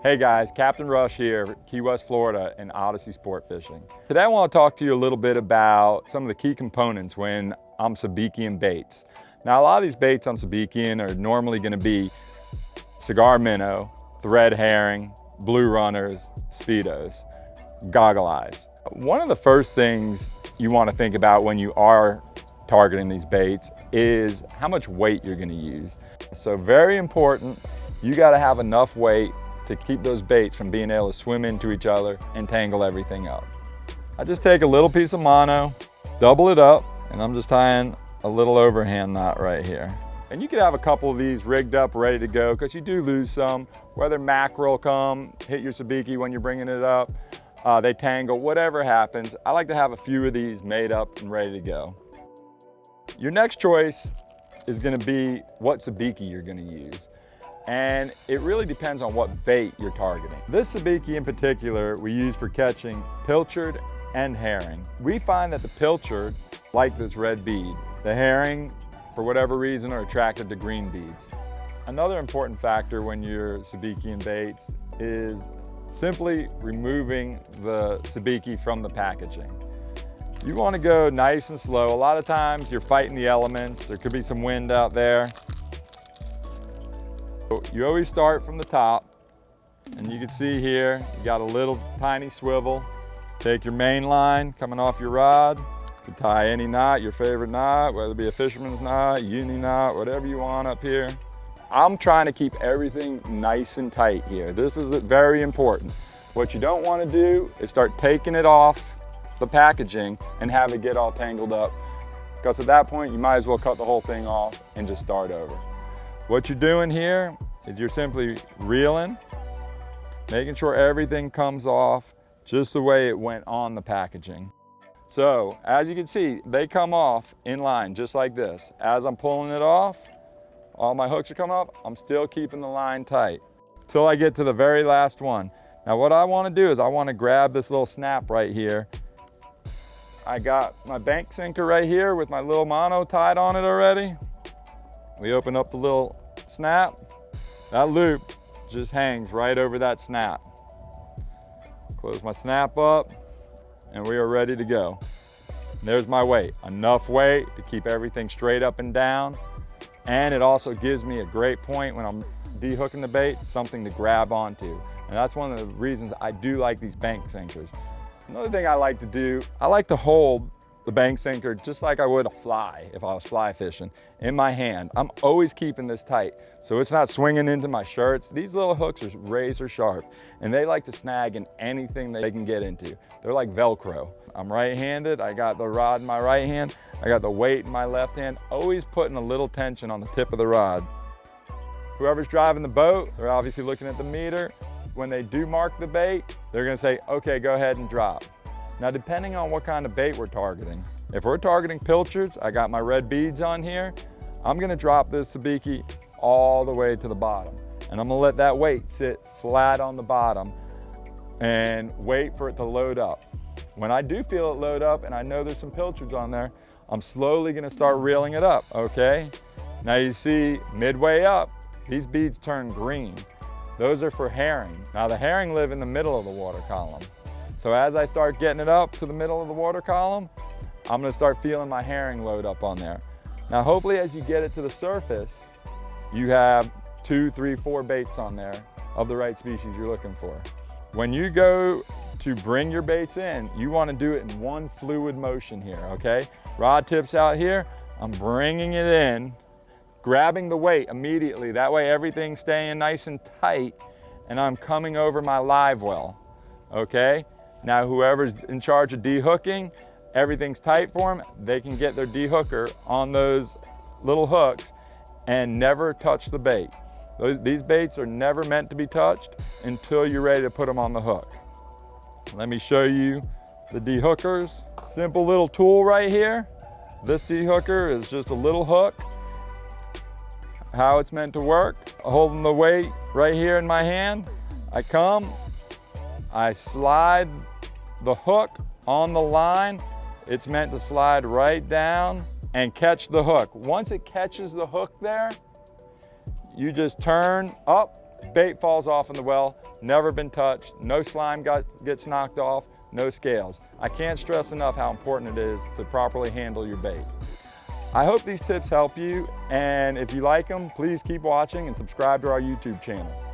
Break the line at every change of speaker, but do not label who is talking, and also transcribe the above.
Hey guys, Captain Rush here, Key West, Florida, and Odyssey Sport Fishing. Today I want to talk to you a little bit about some of the key components when I'm sabikiing baits. Now a lot of these baits I'm sabikiing are normally going to be cigar minnow, thread herring, blue runners, speedos, goggle eyes. One of the first things you want to think about when you are targeting these baits is how much weight you're going to use. So very important, you got to have enough weight to keep those baits from being able to swim into each other and tangle everything up. I just take a little piece of mono, double it up, and I'm just tying a little overhand knot right here. And you could have a couple of these rigged up, ready to go, because you do lose some, whether mackerel come, hit your sabiki when you're bringing it up, they tangle, whatever happens. I like to have a few of these made up and ready to go. Your next choice is gonna be what sabiki you're gonna use. And it really depends on what bait you're targeting. This sabiki in particular, we use for catching pilchard and herring. We find that the pilchard like this red bead. The herring, for whatever reason, are attracted to green beads. Another important factor when you're sabikiing baits is simply removing the sabiki from the packaging. You want to go nice and slow. A lot of times you're fighting the elements. There could be some wind out there. You always start from the top, and you can see here, you got a little tiny swivel. Take your main line coming off your rod. You can tie any knot, your favorite knot, whether it be a fisherman's knot, uni knot, whatever you want up here. I'm trying to keep everything nice and tight here. This is very important. What you don't want to do is start taking it off the packaging and have it get all tangled up, because at that point you might as well cut the whole thing off and just start over. What you're doing here is you're simply reeling, making sure everything comes off just the way it went on the packaging. So as you can see, they come off in line just like this. As I'm pulling it off, all my hooks are coming off, I'm still keeping the line tight till I get to the very last one. Now what I want to do is I want to grab this little snap right here. I got my bank sinker right here with my little mono tied on it already. We open up the little snap. That loop just hangs right over that snap. Close my snap up, and we are ready to go. There's my weight, enough weight to keep everything straight up and down. And it also gives me a great point when I'm de-hooking the bait, something to grab onto. And that's one of the reasons I do like these bank sinkers. Another thing I like to do, I like to hold the bank sinker just like I would a fly if I was fly fishing in my hand. I'm always keeping this tight so it's not swinging into my shirts. These little hooks are razor sharp and they like to snag in anything they can get into. They're like Velcro. I'm right-handed, I got the rod in my right hand, I got the weight in my left hand, always putting a little tension on the tip of the rod. Whoever's driving the boat, they're obviously looking at the meter. When they do mark the bait, they're gonna say, okay, go ahead and drop. Now, depending on what kind of bait we're targeting, if we're targeting pilchards, I got my red beads on here, I'm gonna drop this sabiki all the way to the bottom. And I'm gonna let that weight sit flat on the bottom and wait for it to load up. When I do feel it load up and I know there's some pilchards on there, I'm slowly gonna start reeling it up, okay? Now you see, midway up, these beads turn green. Those are for herring. Now the herring live in the middle of the water column. So as I start getting it up to the middle of the water column, I'm gonna start feeling my herring load up on there. Now hopefully as you get it to the surface, you have 2, 3, 4 baits on there of the right species you're looking for. When you go to bring your baits in, you wanna do it in one fluid motion here, okay? Rod tips out here, I'm bringing it in, grabbing the weight immediately. That way everything's staying nice and tight and I'm coming over my live well, okay? Now whoever's in charge of de-hooking, everything's tight for them, they can get their de-hooker on those little hooks and never touch the bait. These baits are never meant to be touched until you're ready to put them on the hook. Let me show you the de-hookers. Simple little tool right here. This de-hooker is just a little hook. How it's meant to work, holding the weight right here in my hand, I come, I slide the hook on the line. It's meant to slide right down and catch the hook. Once it catches the hook there, you just turn up, bait falls off in the well, never been touched, no slime gets knocked off, no scales. I can't stress enough how important it is to properly handle your bait. I hope these tips help you, and if you like them, please keep watching and subscribe to our YouTube channel.